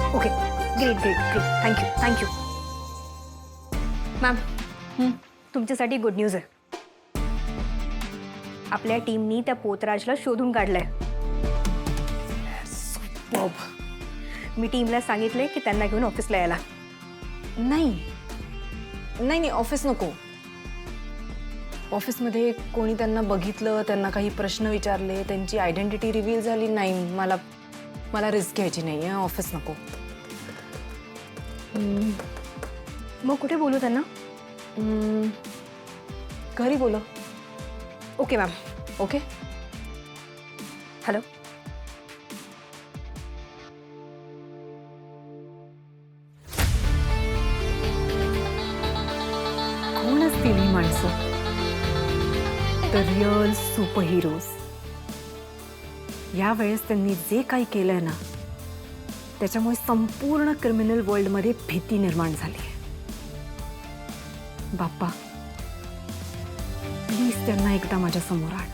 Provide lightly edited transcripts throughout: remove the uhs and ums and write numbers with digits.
Okay, great great great, thank you. Ma'am, तुमच्यासाठी good news आहे. आपल्या टीमनी त्या पोतराजला शोधून काढलंय. सुपर्ब. मी टीमला सांगितलंय की त्यांना घेऊन ऑफिसला यायला. नाही नाही नाही, ऑफिस नको. ऑफिसमध्ये कोणी त्यांना बघितलं, त्यांना काही प्रश्न विचारले, त्यांची आयडेंटिटी रिव्हील झाली नाही, मला रिस्क घ्यायची नाही आहे. ऑफिस नको. मग कुठे बोलू त्यांना? घरी बोला. Okay ma'am. ओके. हॅलो. कोण असतील ही माणसं? The real super heroes. यावेळेस त्यांनी जे काही केलंय ना, त्याच्यामुळे संपूर्ण क्रिमिनल वर्ल्डमध्ये भीती निर्माण झाली आहे. बाप्पा, प्लीज त्यांना एकदा माझ्या समोर आण.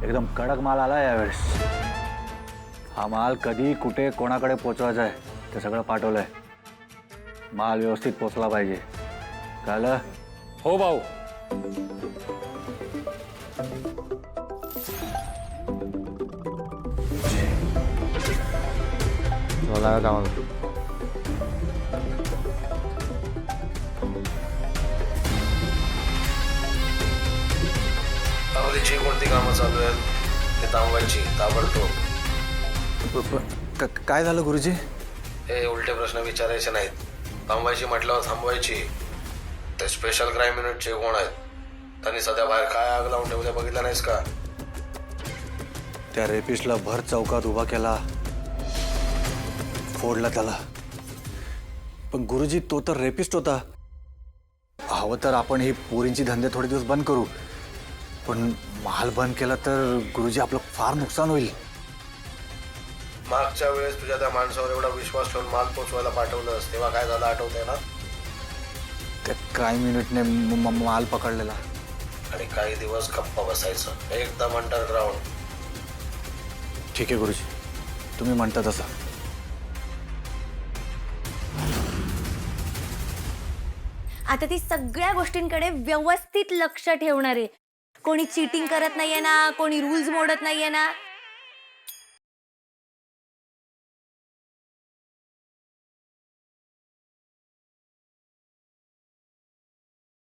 एकदम कडक माल आला यावेळेस. हा माल कधी कुठे कोणाकडे पोचवायचा आहे ते सगळं पाठवलंय. माल व्यवस्थित पोचला पाहिजे. कळलं? हो भाऊ. मला कामाला. जी कोणती कामं चालू आहेत ते थांबवायची ताबडतोब. काय झालं गुरुजी? हे उलटे प्रश्न विचारायचे नाहीत. थांबवायची म्हटल्यावर थांबवायची. ते स्पेशल क्राईम युनिटचे कोण आहेत? त्यांनी सध्या बाहेर काय आग लावून ठेवल्या बघितलं नाहीस का? त्या रेपिस्टला भर चौकात उभा केला, फोडला त्याला. पण गुरुजी, तो तर रेपिस्ट होता. हवं तर आपण ही पोरींची धंदे थोडे दिवस बंद करू, पण माल बंद केला तर गुरुजी आपलं फार नुकसान होईल. मागच्या वेळेस तुझ्या त्या माणसावर एवढा विश्वास ठेवून माल पोचवायला पाठवलंस तेव्हा काय झालं आठवतंय ना? त्या क्राईम युनिटने माल पकडलेला. आणि काही दिवस गप्पा बसायचं, एकदम अंडरग्राऊंड. ठीक आहे गुरुजी, तुम्ही म्हणता तसं. आता ती सगळ्या गोष्टींकडे व्यवस्थित लक्ष ठेवणार आहे. कोणी चीटिंग करत नाहीये ना, कोणी रूल्स मोडत नाहीये ना,